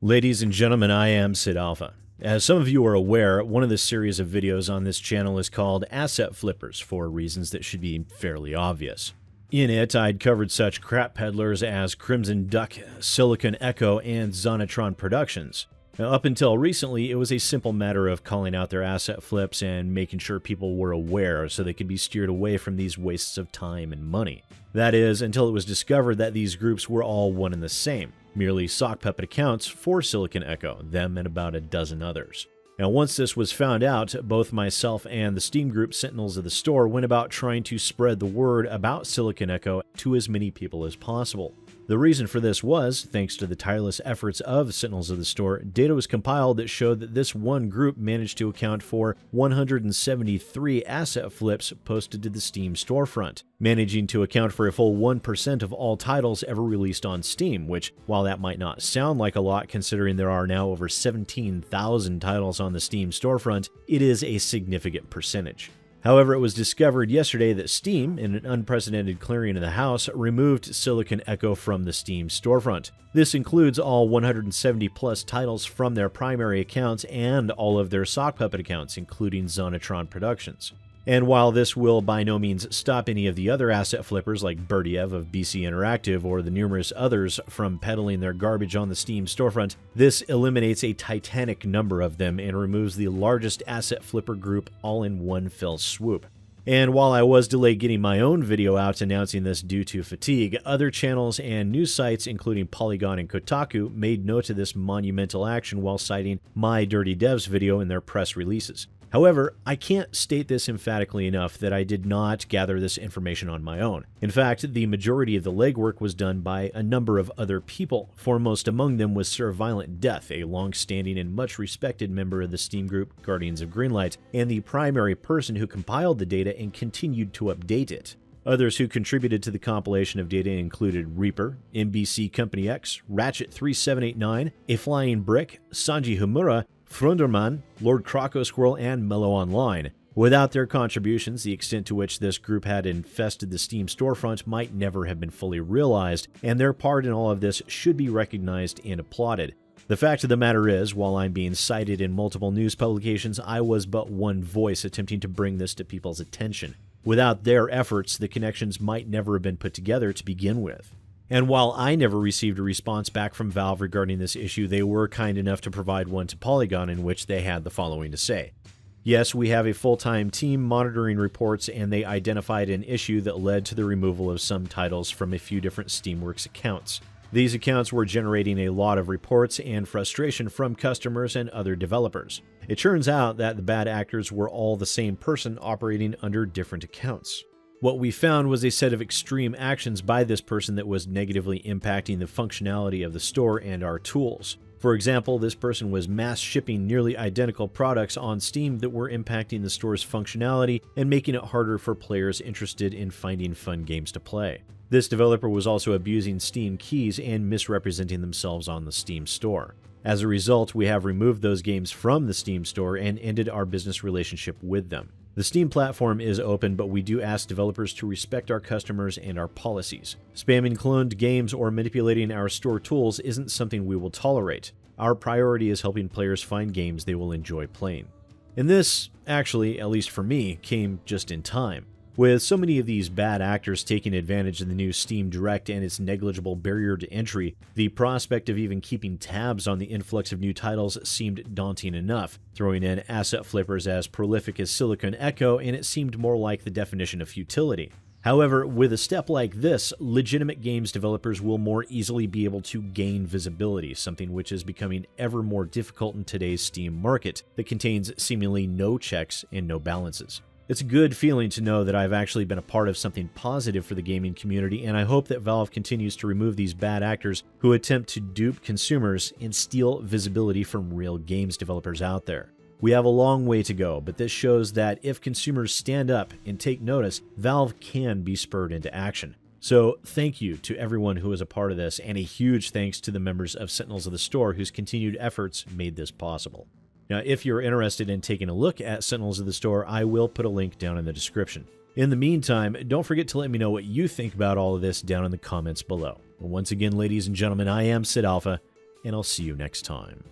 Ladies and gentlemen, I am SidAlpha. As some of you are aware, one of the series of videos on this channel is called Asset Flippers for reasons that should be fairly obvious. In it, I'd covered such crap peddlers as Crimson Duck, Silicon Echo, and Zonitron Productions. Now, up until recently, it was a simple matter of calling out their asset flips and making sure people were aware so they could be steered away from these wastes of time and money. That is, until it was discovered that these groups were all one and the same, merely sock puppet accounts for Silicon Echo, them and about a dozen others. Now, once this was found out, both myself and the Steam group Sentinels of the Store went about trying to spread the word about Silicon Echo to as many people as possible. The reason for this was, thanks to the tireless efforts of Sentinels of the Store, data was compiled that showed that this one group managed to account for 173 asset flips posted to the Steam Storefront, managing to account for a full 1% of all titles ever released on Steam, which, while that might not sound like a lot considering there are now over 17,000 titles on the Steam Storefront, it is a significant percentage. However, it was discovered yesterday that Steam, in an unprecedented clearing of the house, removed Silicon Echo from the Steam storefront. This includes all 170-plus titles from their primary accounts and all of their sock puppet accounts, including Zonitron Productions. And while this will by no means stop any of the other asset flippers like Berdiev of BC Interactive or the numerous others from peddling their garbage on the Steam storefront, this eliminates a titanic number of them and removes the largest asset flipper group all in one fell swoop. And while I was delayed getting my own video out announcing this due to fatigue, other channels and news sites including Polygon and Kotaku made note of this monumental action while citing my Dirty Devs video in their press releases. However, I can't state this emphatically enough that I did not gather this information on my own. In fact, the majority of the legwork was done by a number of other people. Foremost among them was SirViolentDeath, a long-standing and much-respected member of the Steam group Guardians of Greenlight, and the primary person who compiled the data and continued to update it. Others who contributed to the compilation of data included Reaper, MBC Company X, Ratchet3789, A Flying Brick, Sanji Humura, Frunderman, Lord Croco Squirrel, and Mellow Online. Without their contributions, the extent to which this group had infested the Steam storefront might never have been fully realized, and their part in all of this should be recognized and applauded. The fact of the matter is, while I'm being cited in multiple news publications, I was but one voice attempting to bring this to people's attention. Without their efforts, the connections might never have been put together to begin with. And while I never received a response back from Valve regarding this issue, they were kind enough to provide one to Polygon in which they had the following to say. Yes, we have a full-time team monitoring reports, and they identified an issue that led to the removal of some titles from a few different Steamworks accounts. These accounts were generating a lot of reports and frustration from customers and other developers. It turns out that the bad actors were all the same person operating under different accounts. What we found was a set of extreme actions by this person that was negatively impacting the functionality of the store and our tools. For example, this person was mass shipping nearly identical products on Steam that were impacting the store's functionality and making it harder for players interested in finding fun games to play. This developer was also abusing Steam keys and misrepresenting themselves on the Steam store. As a result, we have removed those games from the Steam store and ended our business relationship with them. The Steam platform is open, but we do ask developers to respect our customers and our policies. Spamming cloned games or manipulating our store tools isn't something we will tolerate. Our priority is helping players find games they will enjoy playing. And this, actually, at least for me, came just in time. With so many of these bad actors taking advantage of the new Steam Direct and its negligible barrier to entry, the prospect of even keeping tabs on the influx of new titles seemed daunting enough, throwing in asset flippers as prolific as Silicon Echo, and it seemed more like the definition of futility. However, with a step like this, legitimate games developers will more easily be able to gain visibility, something which is becoming ever more difficult in today's Steam market that contains seemingly no checks and no balances. It's a good feeling to know that I've actually been a part of something positive for the gaming community, and I hope that Valve continues to remove these bad actors who attempt to dupe consumers and steal visibility from real games developers out there. We have a long way to go, but this shows that if consumers stand up and take notice, Valve can be spurred into action. So thank you to everyone who is a part of this, and a huge thanks to the members of Sentinels of the Store whose continued efforts made this possible. Now, if you're interested in taking a look at Sentinels of the Store, I will put a link down in the description. In the meantime, don't forget to let me know what you think about all of this down in the comments below. Once again, ladies and gentlemen, I am SidAlpha. and I'll see you next time.